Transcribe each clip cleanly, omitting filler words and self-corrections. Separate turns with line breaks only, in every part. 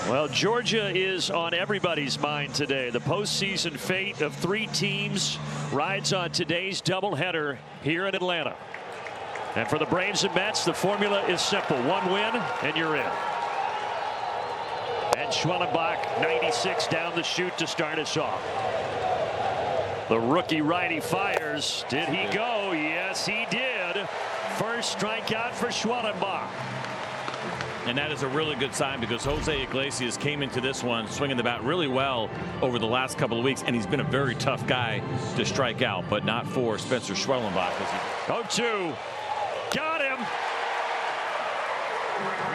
Well, Georgia is on everybody's mind today. The postseason fate of 3 teams rides on today's doubleheader here in Atlanta. And for the Braves and Mets, the formula is simple. 1 win and you're in. And Schwellenbach, 96 down the chute to start us off. The rookie righty fires. Did he go? Yes, he did. First strikeout for Schwellenbach.
And that is a really good sign, because Jose Iglesias came into this one swinging the bat really well over the last couple of weeks, and he's been a very tough guy to strike out, but not for Spencer Schwellenbach.
0-2. Got him.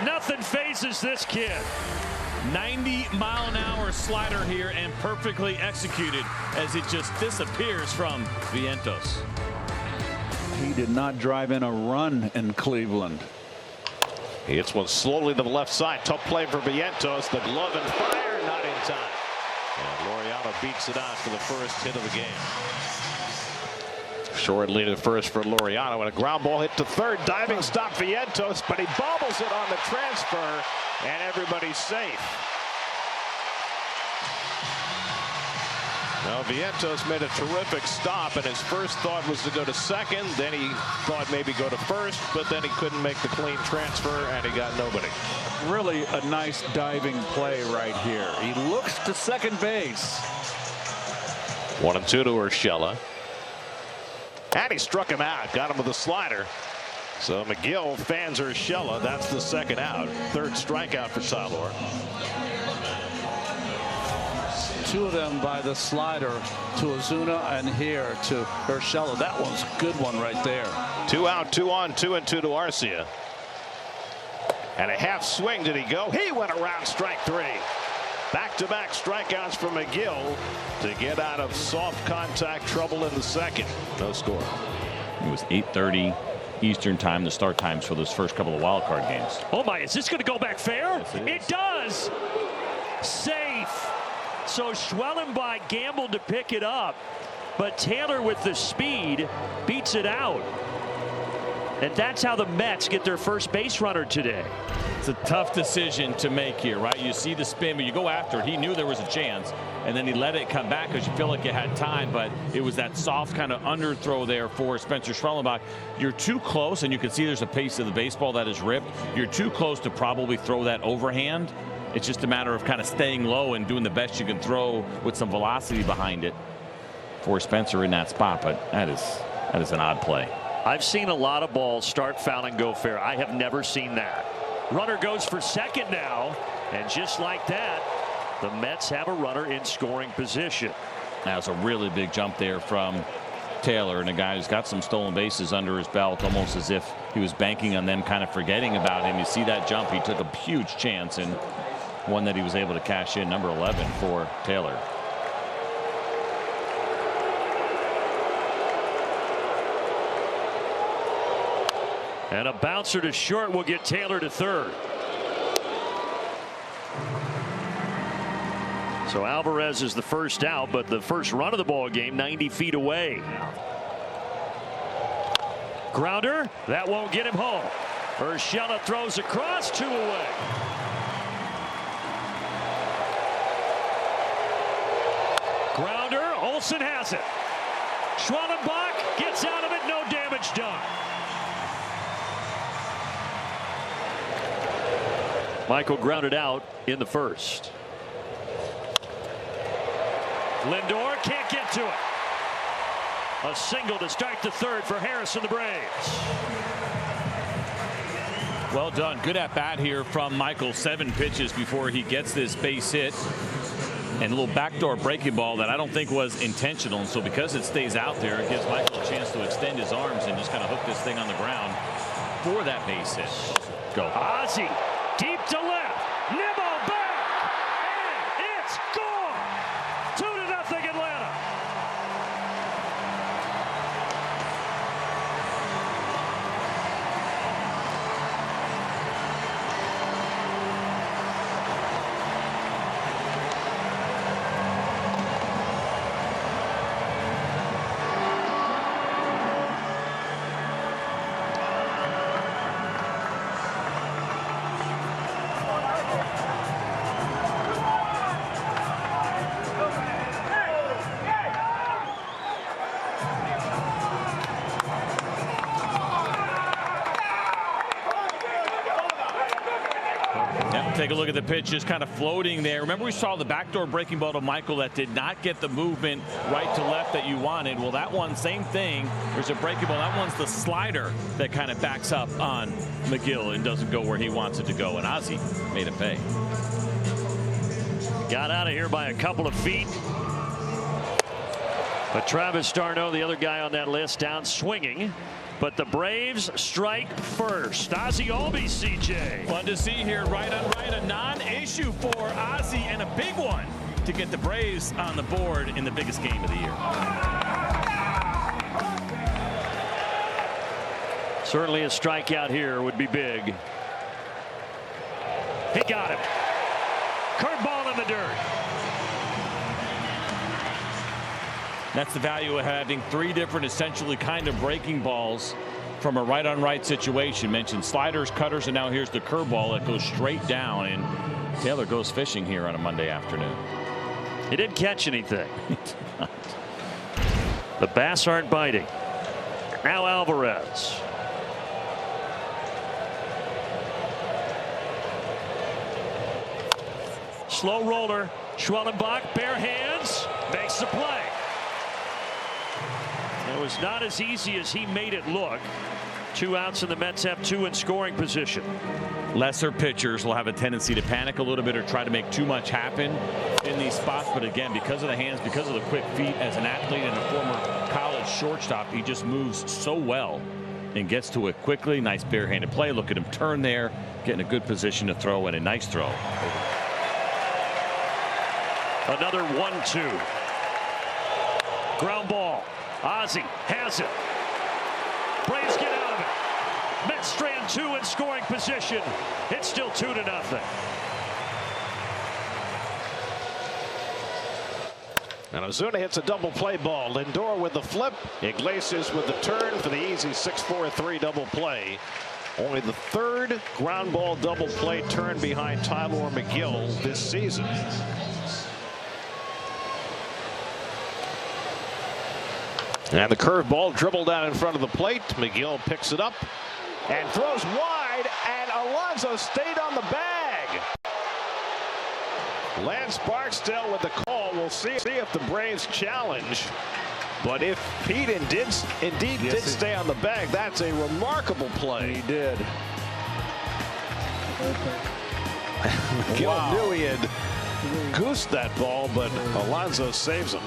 Nothing phases this kid.
90-mile-an-hour slider here, and perfectly executed as it just disappears from Vientos.
He did not drive in a run in Cleveland.
He hits one slowly to the left side. Tough play for Vientos. The glove and fire, not in time. And Laureano beats it out for the first hit of the game. Short lead at first for Laureano, and a ground ball hit to third. Diving stop Vientos, but he bobbles it on the transfer, and everybody's safe. Now Vientos made a terrific stop, and his first thought was to go to second. Then he thought maybe go to first, but then he couldn't make the clean transfer, and he got nobody.
Really a nice diving play right here. He looks to second base.
1-2 to Urshela. And he struck him out. Got him with a slider. So McGill fans Urshela. That's the second out. Third strikeout for Tyler.
2 of them by the slider to Ozuna, and here to Urshela. That one's a good one right there.
2 out, 2 on, 2-2 to Arcia. And a half swing. Did he go? He went around strike 3. Back-to-back strikeouts for McGill to get out of soft contact trouble in the second. No score.
It was 8:30 Eastern time, the start times for those first couple of wild card games.
Oh my, is this going to go back fair?
Yes,
it does. Safe. So Schwellenbach gambled to pick it up, but Taylor with the speed beats it out. And that's how the Mets get their first base runner today.
It's a tough decision to make here, right? You see the spin, but you go after it. He knew there was a chance, and then he let it come back because you feel like you had time, but it was that soft kind of underthrow there for Spencer Schwellenbach. You're too close, and you can see there's a piece of the baseball that is ripped. You're too close to probably throw that overhand. It's just a matter of kind of staying low and doing the best you can throw with some velocity behind it for Spencer in that spot, but that is an odd play.
I've seen a lot of balls start foul and go fair. I have never seen that. Runner goes for second now, and just like that, the Mets have a runner in scoring position.
That's a really big jump there from Taylor, and a guy who's got some stolen bases under his belt, almost as if he was banking on them kind of forgetting about him. You see that jump, he took a huge chance, and one that he was able to cash in, number 11 for Taylor.
And a bouncer to short will get Taylor to third. So Alvarez is the first out, but the first run of the ball game 90 feet away. Grounder, that won't get him home. Urshela throws across, 2 away. Grounder, Olsen has it. Schwellenbach gets out of it, no damage done. Michael grounded out in the first. Lindor can't get to it. A single to start the third for Harris and the Braves.
Well done. Good at bat here from Michael. 7 pitches before he gets this base hit. And a little backdoor breaking ball that I don't think was intentional. And so because it stays out there, it gives Michael a chance to extend his arms and just kind of hook this thing on the ground for that base hit. Go.
Ozzy. Deep to left. Nimmo back. And it's gone. 2-0 Atlanta.
Take a look at the pitch, just kind of floating there. Remember, we saw the backdoor breaking ball to Michael that did not get the movement right to left that you wanted. Well, that one, same thing. There's a breaking ball. That one's the slider that kind of backs up on McGill and doesn't go where he wants it to go. And Ozzie made it pay.
Got out of here by a couple of feet. But Travis d'Arnaud, the other guy on that list, down swinging. But the Braves strike first. Ozzie Albies, CJ.
Fun to see here, right on right, a non-issue for Ozzie and a big one to get the Braves on the board in the biggest game of the year.
Certainly a strikeout here would be big. He got him. Curveball in the dirt.
That's the value of having three different essentially kind of breaking balls from a right on right situation. Mentioned sliders, cutters, and now here's the curveball that goes straight down, and Taylor goes fishing here on a Monday afternoon.
He didn't catch anything. The bass aren't biting. Now Alvarez. Slow roller. Schwellenbach, bare hands, makes the play. It was not as easy as he made it look. 2 outs and the Mets have 2 in scoring position.
Lesser pitchers will have a tendency to panic a little bit or try to make too much happen in these spots. But again, because of the hands, because of the quick feet, as an athlete and a former college shortstop, he just moves so well and gets to it quickly. Nice barehanded play. Look at him turn there, get in a good position to throw, and a nice throw.
Another 1-2. Ground ball. Ozzie has it. Braves get out of it. Mets strand 2 in scoring position. It's still 2-0.
And Ozuna hits a double play ball. Lindor with the flip. Iglesias with the turn for the easy 6-4-3 double play. Only the 3rd ground ball double play turn behind Tyler McGill this season. And the curveball dribbled down in front of the plate. McGill picks it up and throws wide, and Alonso stayed on the bag. Lance Barksdale with the call. We'll see if the Braves challenge. But if Pete indeed did stay on the bag, that's a remarkable play.
He did.
McGill knew he had goosed that ball, but Alonso saves him.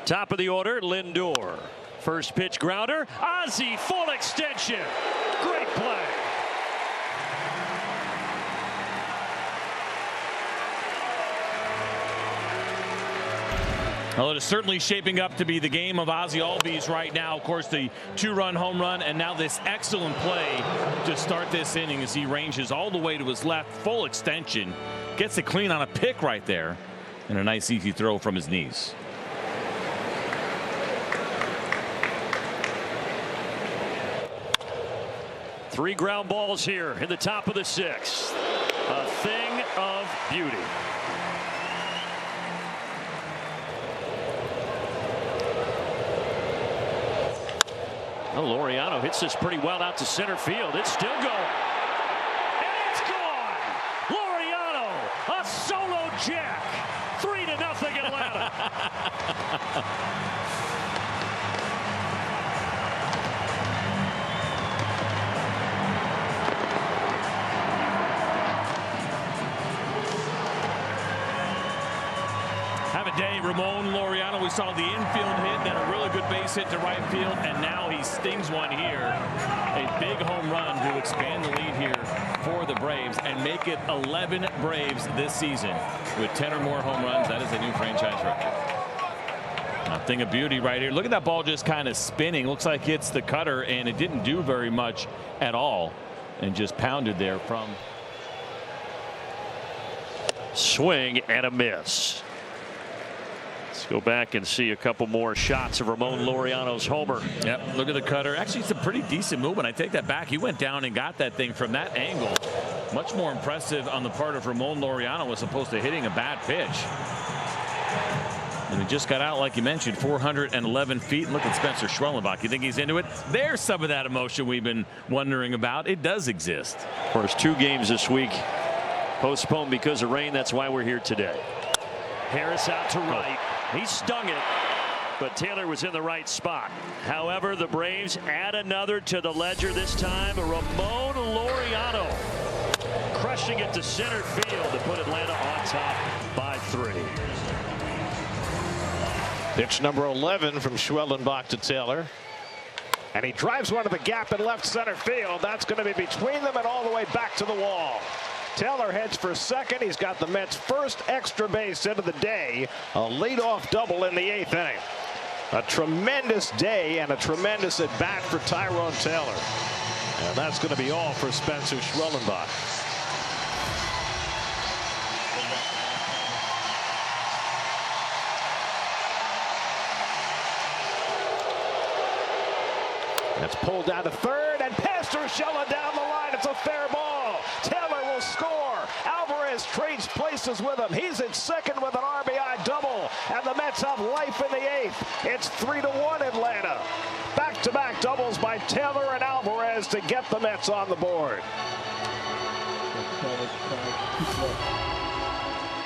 Top of the order, Lindor. First pitch grounder. Ozzie, full extension. Great play.
Well, it is certainly shaping up to be the game of Ozzie Albies right now. Of course, the 2-run home run, and now this excellent play to start this inning as he ranges all the way to his left, full extension, gets it clean on a pick right there, and a nice easy throw from his knees.
Three ground balls here in the top of the 6th. A thing of beauty. Well, Laureano hits this pretty well out to center field. It's still going. And it's gone. Laureano, a solo jack. 3-0 Atlanta.
Have a day, Ramon Laureano. We saw the infield hit, then a really good base hit to right field, and now he stings one here. A big home run to expand the lead here for the Braves and make it 11 Braves this season. With 10 or more home runs, that is a new franchise record. A thing of beauty right here. Look at that ball just kind of spinning. Looks like it's the cutter, and it didn't do very much at all, and just pounded there from.
Swing and a miss. Let's go back and see a couple more shots of Ramon Laureano's homer.
Yep, look at the cutter. Actually, it's a pretty decent movement. I take that back. He went down and got that thing from that angle. Much more impressive on the part of Ramon Laureano as opposed to hitting a bad pitch. And he just got out, like you mentioned, 411 feet. Look at Spencer Schwellenbach. You think he's into it? There's some of that emotion we've been wondering about. It does exist.
Of course, 2 games this week Postponed because of rain. That's why we're here today. Harris out to right. He stung it, but Taylor was in the right spot. However, the Braves add another to the ledger, this time Ramon Laureano crushing it to center field to put Atlanta on top by 3.
Pitch number 11 from Schwellenbach to Taylor. And he drives one to the gap in left center field. That's going to be between them and all the way back to the wall. Taylor heads for second. He's got the Mets' first extra base hit of the day. A leadoff double in the 8th inning. A tremendous day and a tremendous at bat for Tyrone Taylor. And that's going to be all for Spencer Schwellenbach. That's pulled down to third, and past Urshela down the line. It's a fair ball. Taylor will score. Alvarez trades places with him. He's at second with an RBI double, and the Mets have life in the 8th. It's 3-1 Atlanta. Back-to-back doubles by Taylor and Alvarez to get the Mets on the board.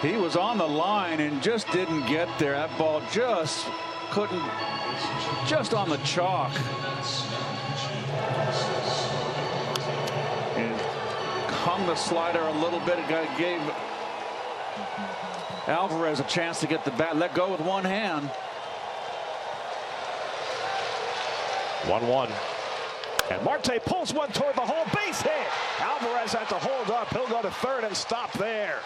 He was on the line and just didn't get there. That ball just couldn't, just on the chalk. And hung the slider a little bit. It gave Alvarez a chance to get the bat. Let go with one hand.
1-1. And Marte pulls one toward the hole. Base hit. Alvarez had to hold up. He'll go to third and stop there.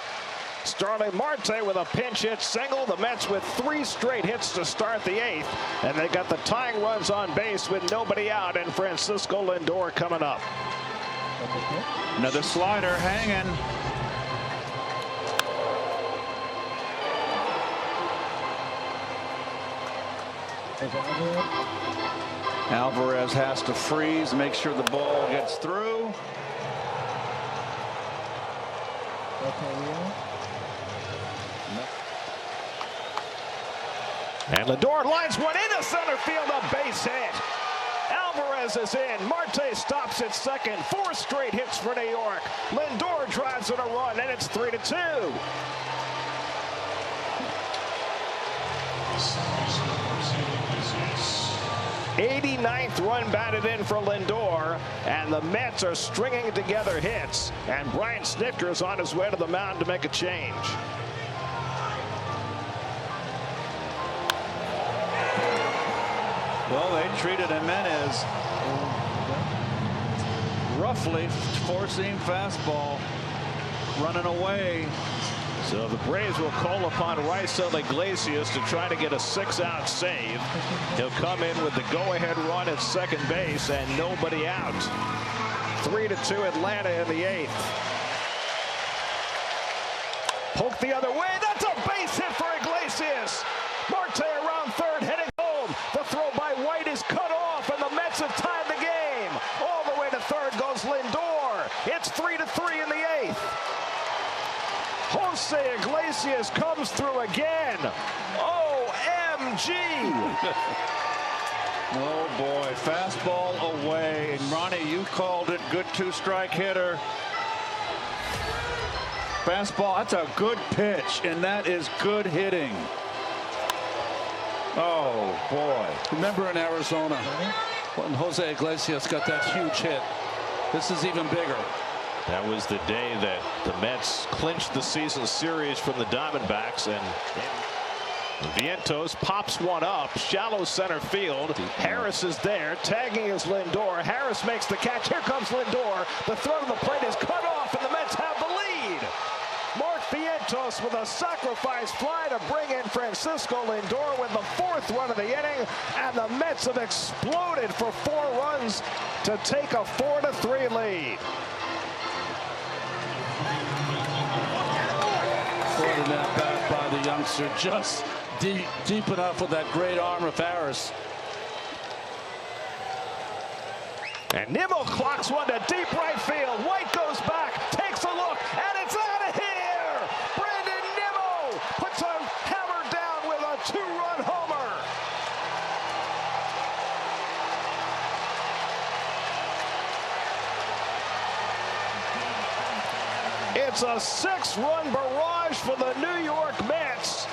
Starling Marte with a pinch hit single. The Mets with 3 straight hits to start the 8th. And they got the tying runs on base with nobody out, and Francisco Lindor coming up.
Another slider hanging. Alvarez has to freeze, make sure the ball gets through.
And Lindor lines one into center field, a base hit. Alvarez is in. Marte stops at second. 4 straight hits for New York. Lindor drives in a run, and it's 3-2. '89th run batted in for Lindor, and the Mets are stringing together hits. And Brian Snitker is on his way to the mound to make a change.
Well, they treated Jimenez roughly, 4-seam fastball running away.
So the Braves will call upon Raisel Iglesias to try to get a 6-out save. He'll come in with the go-ahead run at second base and nobody out. 3-2 Atlanta in the 8th. Poke the other way. That's a base hit for Iglesias. Marte around third, heading home. The throw by White is cut off, and the Mets have tied the game. All the way to third goes Lindor. It's 3-3 in the 8th. Jose Iglesias comes through again. OMG.
Oh boy, fastball away. And Ronnie, you called it. Good 2-strike hitter. Fastball, that's a good pitch, and that is good hitting. Oh boy.
Remember in Arizona when Jose Iglesias got that huge hit? This is even bigger.
That was the day that the Mets clinched the season series from the Diamondbacks, and Vientos pops one up, shallow center field. Harris is there, tagging is Lindor. Harris makes the catch. Here comes Lindor. The throw to the plate is cut off, and the Mets have the lead. Mark Vientos with a sacrifice fly to bring in Francisco Lindor with the 4th run of the inning, and the Mets have exploded for 4 runs to take a 4-3 lead.
What an at-bat by the youngster, just deep enough with that great arm of Harris.
And Nimmo clocks one to deep right field. White goes back, takes a look, and it's out of here! Brandon Nimmo puts a hammer down with a 2-run homer. It's a 6-run barrage for the New York Mets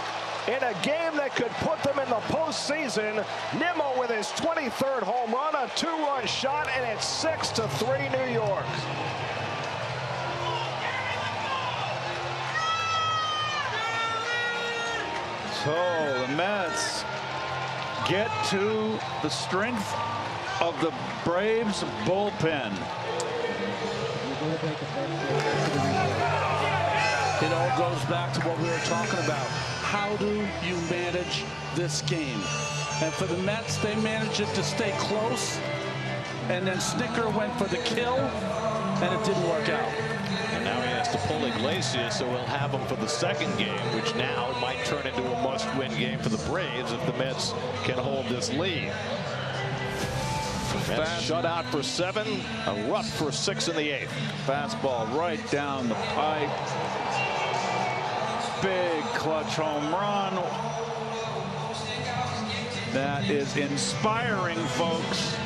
in a game that could put them in the postseason. Nimmo with his 23rd home run, a 2-run shot, and it's 6-3 New York.
So the Mets get to the strength of the Braves bullpen.
It all goes back to what we were talking about. How do you manage this game? And for the Mets, they managed it to stay close. And then Snicker went for the kill, and it didn't work out.
And now he has to pull Iglesias, so we'll have him for the second game, which now might turn into a must-win game for the Braves if the Mets can hold this lead. Mets shut out for 7, Erupt for 6 in the 8th.
Fastball right down the pipe. Big clutch home run. That is inspiring, folks.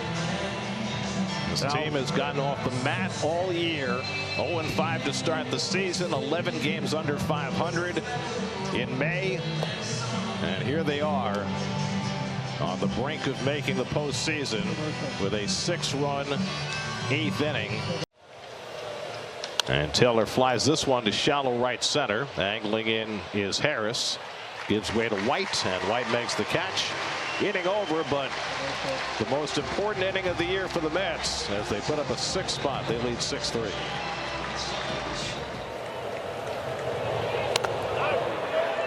This team has gotten off the mat all year. 0-5 to start the season. 11 games under 500 in May. And here they are on the brink of making the postseason with a 6-run 8th inning. And Taylor flies this one to shallow right center. Angling in is Harris. Gives way to White, and White makes the catch. Inning over, but the most important inning of the year for the Mets as they put up a 6th spot. They lead 6-3.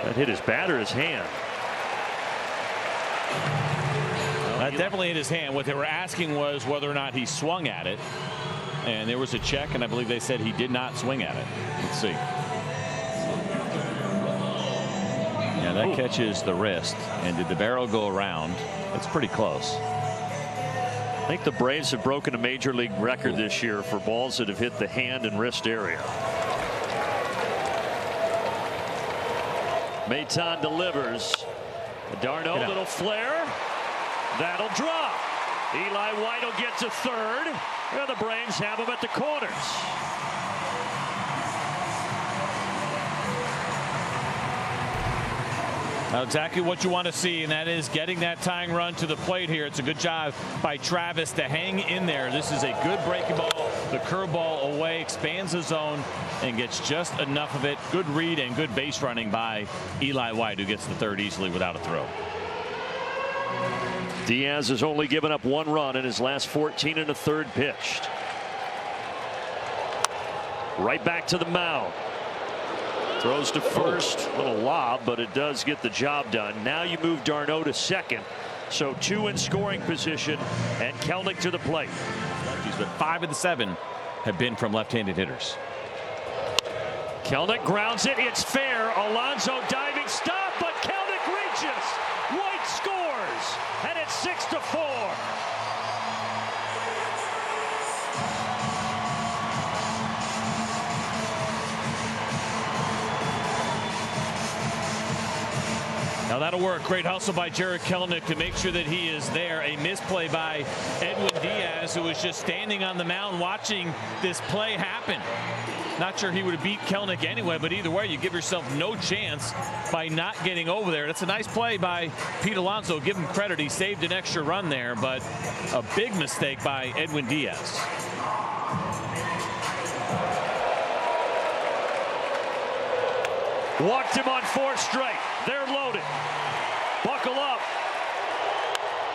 That hit his bat or his hand?
That definitely hit his hand. What they were asking was whether or not he swung at it. And there was a check, and I believe they said he did not swing at it. Let's see. Yeah, that catches the wrist. And did the barrel go around? It's pretty close.
I think the Braves have broken a major league record this year for balls that have hit the hand and wrist area. Maton delivers. Darno, little flare. That'll drop. Eli White will get to third. And the Braves have him at the corners.
Now exactly what you want to see, and that is getting that tying run to the plate here. It's a good job by Travis to hang in there. This is a good breaking ball. The curveball away, expands the zone, and gets just enough of it. Good read and good base running by Eli White, who gets the third easily without a throw.
Diaz has only given up 1 run in his last 14 1/3 pitched. Right back to the mound. Throws to first. Little lob, but it does get the job done. Now you move Darno to second. So 2 in scoring position, and Kelnick to the plate.
But 5 of the 7 have been from left-handed hitters.
Kelnick grounds it. It's fair. Alonso diving stop, but Kelnick reaches. White scores, and it's 6-4.
Now that'll work. Great hustle by Jared Kelnick to make sure that he is there. A misplay by Edwin Diaz, who was just standing on the mound watching this play happen. Not sure he would have beat Kelnick anyway, but either way, you give yourself no chance by not getting over there. That's a nice play by Pete Alonso. Give him credit. He saved an extra run there, but a big mistake by Edwin Diaz.
Walked him on 4 straight. They're loaded. Buckle up.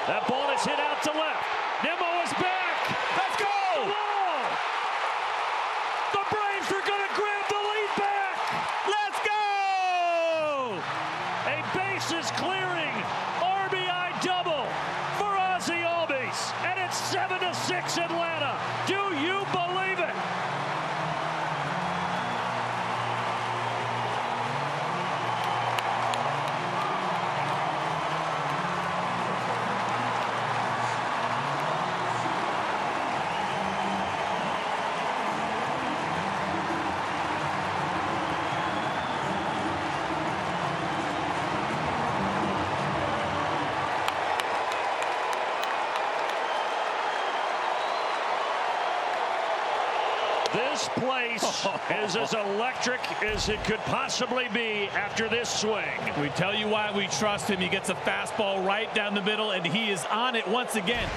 That ball is hit out to left. Nimmo is back. Let's go. The Braves are going to grab the lead back. Let's go. A bases clearing RBI double for Ozzie Albies, and it's 7-6 Atlanta. Do you believe it? This place is as electric as it could possibly be after this swing.
We tell you why we trust him. He gets a fastball right down the middle, and he is on it once again.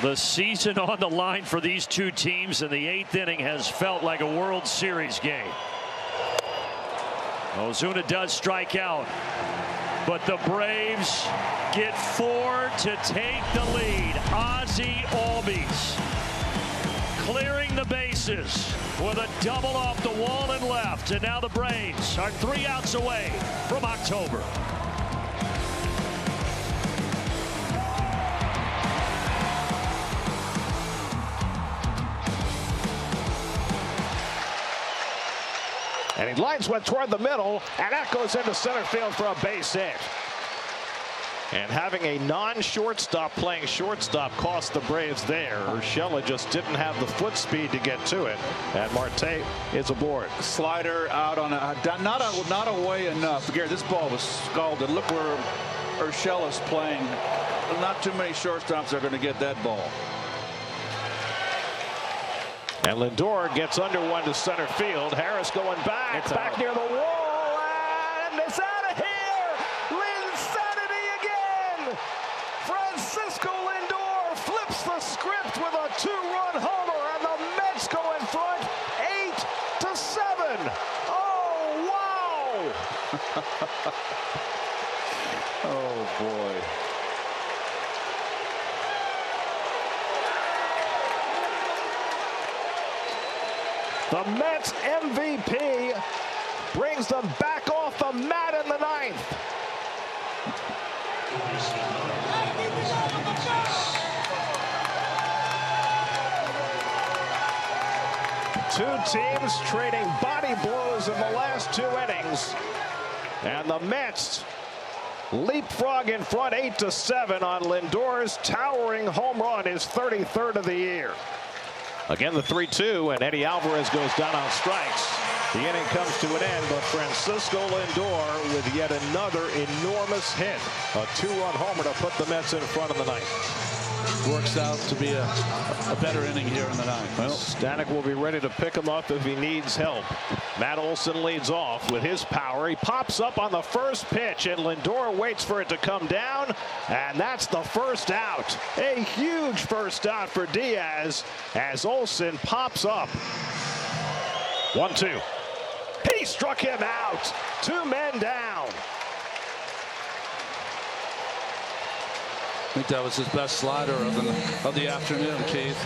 The season on the line for these two teams in the 8th inning has felt like a World Series game. Ozuna does strike out, but the Braves get 4 to take the lead. Ozzie Albies clearing the bases with a double off the wall and left, and now the Braves are 3 outs away from October.
And he lines one toward the middle, and that goes into center field for a base hit. And having a non-shortstop playing shortstop cost the Braves there. Urshela just didn't have the foot speed to get to it, and Marte is aboard.
Slider out on a not away enough. Gary, this ball was scalded. Look where Urshela's playing. Not too many shortstops are going to get that ball.
And Lindor gets under one to center field. Harris going back,
It's
back
out.
near the wall, and it's out of here. Linsanity again. Francisco Lindor flips the script with a 2-run homer, and the Mets go in front 8-7. Oh, wow.
Oh, boy.
The Mets MVP brings them back off the mat in the 9th. Two teams trading body blows in the last 2 innings. And the Mets leapfrog in front 8-7 on Lindor's towering home run, his 33rd of the year. Again, the 3-2, and Eddie Alvarez goes down on strikes. The inning comes to an end, but Francisco Lindor with yet another enormous hit. A 2-run homer to put the Mets in front of the 9th.
Works out to be a better inning here in the 9th.
Well, Stanek will be ready to pick him up if he needs help. Matt Olson leads off with his power. He pops up on the first pitch, and Lindor waits for it to come down, and that's the first out. A huge first out for Diaz as Olson pops up. 1-2. He struck him out. 2 men down.
I think that was his best slider of the afternoon, Keith.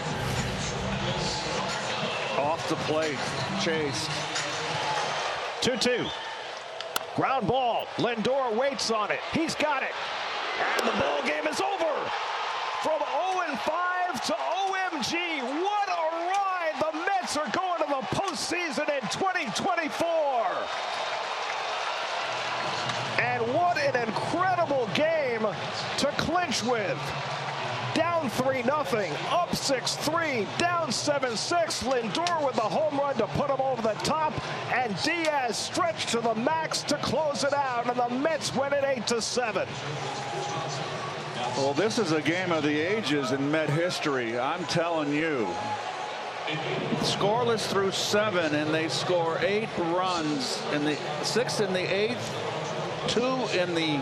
Off the plate. Chased.
2-2. Ground ball. Lindor waits on it. He's got it. And the ball game is over. From 0-5 to OMG. What a ride. The Mets are going to the postseason in 2024. And what an incredible game to clinch with. Down 3-0, up 6-3, down 7-6. Lindor with a home run to put him over the top, and Diaz stretched to the max to close it out, and the Mets win it 8-7.
Well, this is a game of the ages in Met history. I'm telling you. Scoreless through 7, and they score 8 runs in the 6th in the 8th, 2 in the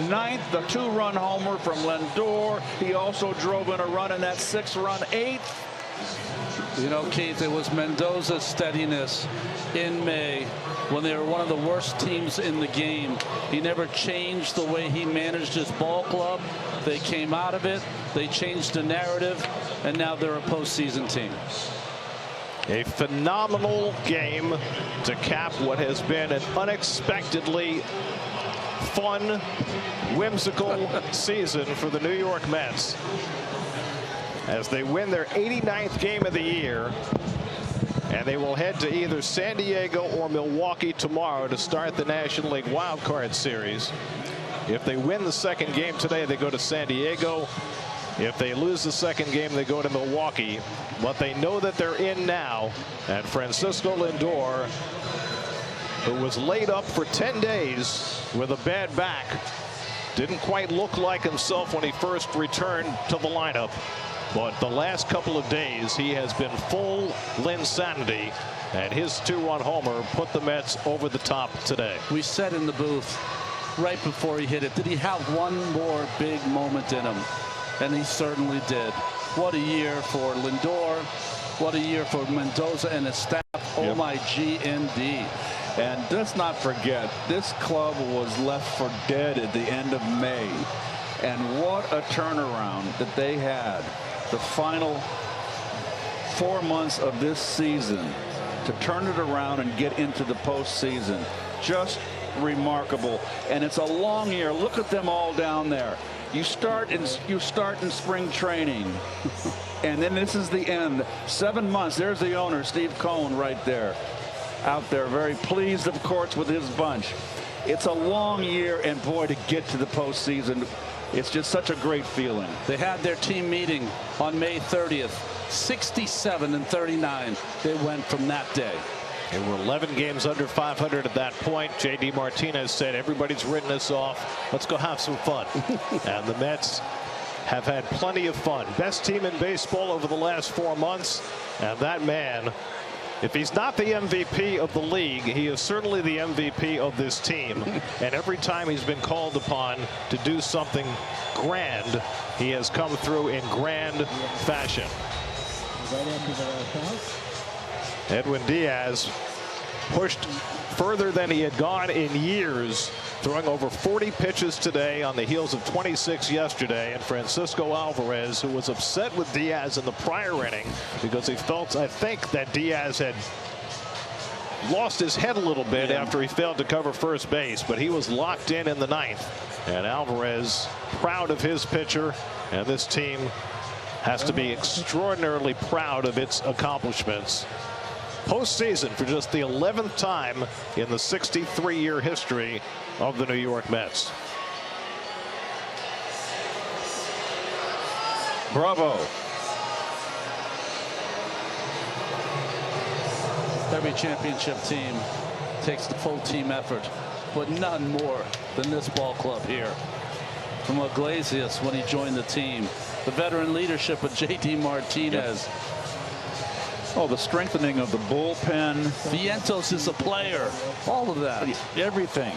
9th, the 2-run homer from Lindor. He also drove in a run in that 6-run 8th.
You know, Keith, it was Mendoza's steadiness in May when they were one of the worst teams in the game. He never changed the way he managed his ball club. They came out of it. They changed the narrative, and now they're a postseason team.
A phenomenal game to cap what has been an unexpectedly fun, whimsical season for the New York Mets as they win their 89th game of the year, and they will head to either San Diego or Milwaukee tomorrow to start the National League Wild Card Series. If they win the second game today, they go to San Diego. If they lose the second game, they go to Milwaukee. But they know that they're in now, and Francisco Lindor, who was laid up for 10 days with a bad back, didn't quite look like himself when he first returned to the lineup. But the last couple of days, he has been full Linsanity, and his 2-run homer put the Mets over the top today.
We said in the booth right before he hit it, did he have one more big moment in him? And he certainly did. What a year for Lindor. What a year for Mendoza and his staff. Oh my GND.
And let's not forget, this club was left for dead at the end of May. And what a turnaround that they had. The final 4 months of this season to turn it around and get into the postseason. Just remarkable. And it's a long year. Look at them all down there. You start in spring training, and then this is the end. 7 months. There's the owner, Steve Cohen, right there, out there, very pleased, of course, with his bunch. It's a long year, and boy, to get to the postseason, it's just such a great feeling.
They had their team meeting on May 30th. 67-39. They went from that day.
They were 11 games under 500 at that point. J.D. Martinez said, everybody's written us off. Let's go have some fun. And the Mets have had plenty of fun. Best team in baseball over the last 4 months. And that man, if he's not the MVP of the league, he is certainly the MVP of this team. And every time he's been called upon to do something grand, he has come through in grand fashion. Edwin Diaz pushed further than he had gone in years, throwing over 40 pitches today on the heels of 26 yesterday. And Francisco Alvarez, who was upset with Diaz in the prior inning because he felt, I think, that Diaz had lost his head a little bit after he failed to cover first base, but he was locked in the 9th. And Alvarez proud of his pitcher, and this team has to be extraordinarily proud of its accomplishments. Postseason for just the 11th time in the 63-year history of the New York Mets.
Bravo.
Every championship team takes the full team effort, but none more than this ball club here. From Iglesias when he joined the team, the veteran leadership of J.D. Martinez.
Oh, the strengthening of the bullpen.
Vientos is a player. All of that.
Everything.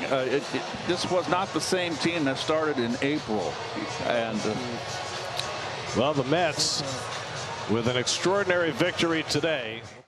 This was not the same team that started in April. And
well, the Mets with an extraordinary victory today.